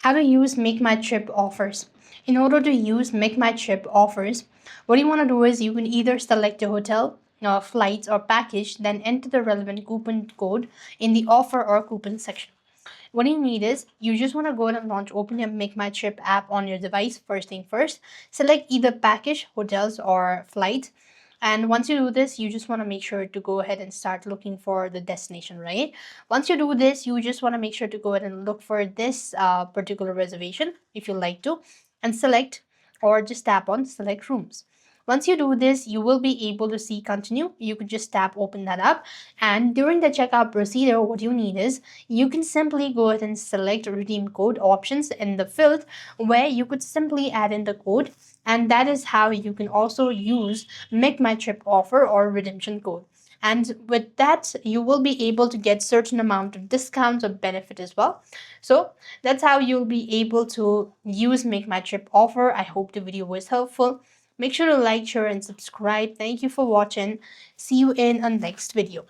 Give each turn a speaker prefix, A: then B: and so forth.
A: How to use MakeMyTrip offers. In order to use MakeMyTrip offers, what you want to do is you can either select a hotel, flights, or package, then enter the relevant coupon code in the offer or coupon section. What you need is you just want to go ahead and open your MakeMyTrip app on your device. First thing first, select either package, hotels, or flights. And once you do this, you just want to make sure to go ahead and start looking for the destination, right? Once you do this, you just want to make sure to go ahead and look for this particular reservation if you like to, and select or just tap on select rooms. Once you do this, you will be able to see continue. You could just tap open that up. And during the checkout procedure, what you need is you can simply go ahead and select redeem code options in the field where you could simply add in the code. And that is how you can also use MakeMyTrip offer or redemption code. And with that, you will be able to get certain amount of discounts or benefit as well. So that's how you'll be able to use MakeMyTrip offer. I hope the video was helpful. Make sure to like, share, and subscribe. Thank you for watching. See you in a next video.